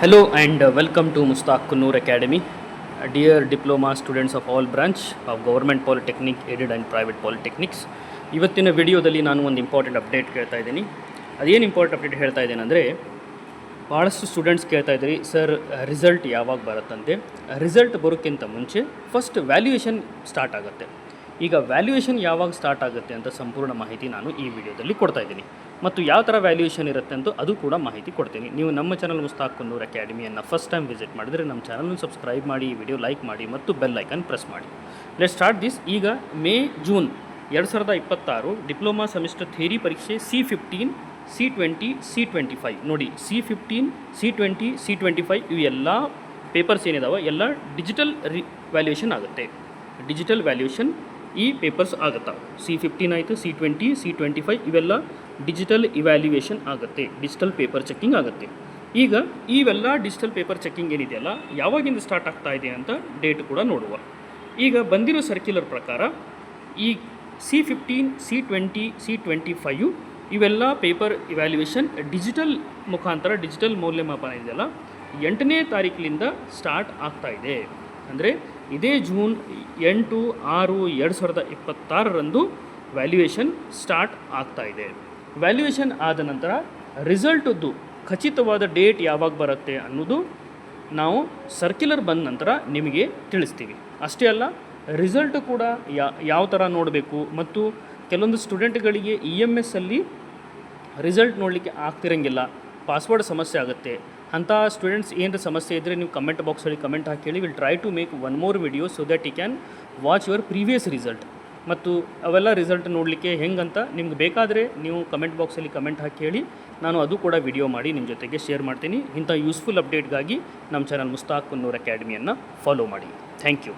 Hello and welcome to Mustaq Kunnoor Academy. Dear diploma students of all branch of Government Polytechnic, Aided and Private Polytechnics. ಇವತ್ತಿನ ವಿಡಿಯೋದಲ್ಲಿ ನಾನು ಒಂದು important update ಕೇಳ್ತಾ ಇದ್ದೀನಿ. ಅದೇನು important update ಹೇಳ್ತಾ ಇದ್ದೇನೆ ಅಂದರೆ, ಭಾಳಷ್ಟು ಸ್ಟೂಡೆಂಟ್ಸ್ ಕೇಳ್ತಾ ಇದ್ದೀರಿ ಸರ್ ರಿಸಲ್ಟ್ ಯಾವಾಗ ಬರುತ್ತಂತೆ. ರಿಸಲ್ಟ್ ಬರೋಕ್ಕಿಂತ ಮುಂಚೆ ಫಸ್ಟ್ ವ್ಯಾಲ್ಯೂಯೇಷನ್ ಸ್ಟಾರ್ಟ್ ಆಗುತ್ತೆ. ಈಗ ವ್ಯಾಲ್ಯೂಯೇಷನ್ ಯಾವಾಗ ಸ್ಟಾರ್ಟ್ ಆಗುತ್ತೆ ಅಂತ ಸಂಪೂರ್ಣ ಮಾಹಿತಿ ನಾನು ಈ ವಿಡಿಯೋದಲ್ಲಿ ಕೊಡ್ತಾ ಇದ್ದೀನಿ. ಮತ್ತು ಯಾವ ಥರ ವ್ಯಾಲ್ಯೂಯೇಷನ್ ಇರುತ್ತೆ ಅಂತ ಅದು ಕೂಡ ಮಾಹಿತಿ ಕೊಡ್ತೀನಿ. ನೀವು ನಮ್ಮ ಚಾನಲ್ ಮುಸ್ತಾಕ್ ಕುನ್ನೂರ್ ಅಕಾಡೆಮಿಯನ್ನು ಫಸ್ಟ್ ಟೈಮ್ ವಿಸಿಟ್ ಮಾಡಿದರೆ ನಮ್ಮ ಚಾನಲ್ನ ಸಬ್ಸ್ಕ್ರೈಬ್ ಮಾಡಿ, ಈ ವಿಡಿಯೋ ಲೈಕ್ ಮಾಡಿ ಮತ್ತು ಬೆಲ್ ಐಕನ್ ಪ್ರೆಸ್ ಮಾಡಿ. Let start this. ಈಗ ಜೂನ್ 2026 ಡಿಪ್ಲೊಮಾ ಸೆಮಿಸ್ಟರ್ ಥಿಯರಿ ಪರೀಕ್ಷೆ C15, C20, C25 ನೋಡಿ. C15, C20, C25 ಇವು ಎಲ್ಲ ಪೇಪರ್ಸ್ ಏನಿದಾವೆ ಎಲ್ಲ ಡಿಜಿಟಲ್ ವ್ಯಾಲ್ಯೂಯೇಷನ್ ಆಗುತ್ತೆ. ಡಿಜಿಟಲ್ ವ್ಯಾಲ್ಯೂಯೇಷನ್ ಈ ಪೇಪರ್ಸ್ ಆಗುತ್ತವೆ. C15 ಆಯಿತು, C20, C25 ಇವೆಲ್ಲ ಡಿಜಿಟಲ್ ಇವ್ಯಾಲ್ಯೂಯೇಷನ್ ಆಗುತ್ತೆ, ಡಿಜಿಟಲ್ ಪೇಪರ್ ಚೆಕ್ಕಿಂಗ್ ಆಗುತ್ತೆ. ಈಗ ಇವೆಲ್ಲ ಡಿಜಿಟಲ್ ಪೇಪರ್ ಚೆಕ್ಕಿಂಗ್ ಏನಿದೆಯಲ್ಲ ಯಾವಾಗಿಂದ ಸ್ಟಾರ್ಟ್ ಆಗ್ತಾ ಇದೆ ಅಂತ ಡೇಟ್ ಕೂಡ ನೋಡುವ. ಈಗ ಬಂದಿರೋ ಸರ್ಕ್ಯುಲರ್ ಪ್ರಕಾರ ಈ C15, C20, C25 ಇವೆಲ್ಲ ಪೇಪರ್ ಇವ್ಯಾಲ್ಯೂಯೇಷನ್ ಡಿಜಿಟಲ್ ಮುಖಾಂತರ, ಡಿಜಿಟಲ್ ಮೌಲ್ಯಮಾಪನ ಇದೆಯಲ್ಲ 8ನೇ ತಾರೀಕಿನಿಂದ ಸ್ಟಾರ್ಟ್ ಆಗ್ತಾ ಇದೆ. ಅಂದರೆ ಇದೇ ಜೂನ್ 8/6/2026 ವ್ಯಾಲ್ಯೂಯೇಷನ್ ಸ್ಟಾರ್ಟ್ ಆಗ್ತಾ ಇದೆ. ವ್ಯಾಲ್ಯೂಯೇಷನ್ ಆದ ನಂತರ ರಿಸಲ್ಟದ್ದು ಖಚಿತವಾದ ಡೇಟ್ ಯಾವಾಗ ಬರುತ್ತೆ ಅನ್ನೋದು ನಾವು ಸರ್ಕ್ಯುಲರ್ ಬಂದ ನಂತರ ನಿಮಗೆ ತಿಳಿಸ್ತೀವಿ. ಅಷ್ಟೇ ಅಲ್ಲ, ರಿಸಲ್ಟು ಕೂಡ ಯಾವ ಥರ ನೋಡಬೇಕು ಮತ್ತು ಕೆಲವೊಂದು ಸ್ಟೂಡೆಂಟ್ಗಳಿಗೆ EMS ಅಲ್ಲಿ ರಿಸಲ್ಟ್ ನೋಡಲಿಕ್ಕೆ ಆಗ್ತಿರಂಗಿಲ್ಲ, ಪಾಸ್ವರ್ಡ್ ಸಮಸ್ಯೆ ಆಗುತ್ತೆ. ಅಂಥ ಸ್ಟೂಡೆಂಟ್ಸ್ ಏನಾರ ಸಮಸ್ಯೆ ಇದ್ದರೆ ನೀವು ಕಮೆಂಟ್ ಬಾಕ್ಸಲ್ಲಿ ಕಮೆಂಟ್ ಹಾಕಿ ಹೇಳಿ. Will try to make one more video so that you can watch your previous result. ಮತ್ತು ಅವೆಲ್ಲ ರಿಸಲ್ಟ್ ನೋಡಲಿಕ್ಕೆ ಹೆಂಗಂತ ನಿಮ್ಗೆ ಬೇಕಾದರೆ ನೀವು ಕಮೆಂಟ್ ಬಾಕ್ಸಲ್ಲಿ ಕಮೆಂಟ್ ಹಾಕಿ ಹೇಳಿ. ನಾನು ಅದು ಕೂಡ ವಿಡಿಯೋ ಮಾಡಿ ನಿಮ್ಮ ಜೊತೆಗೆ ಶೇರ್ ಮಾಡ್ತೀನಿ. ಇಂಥ ಯೂಸ್ಫುಲ್ ಅಪ್ಡೇಟ್ಗಾಗಿ ನಮ್ಮ ಚಾನಲ್ ಮುಸ್ತಾಕ್ ಕುನ್ನೂರ್ ಅಕಾಡೆಮಿಯನ್ನು ಫಾಲೋ ಮಾಡಿ. Thank you.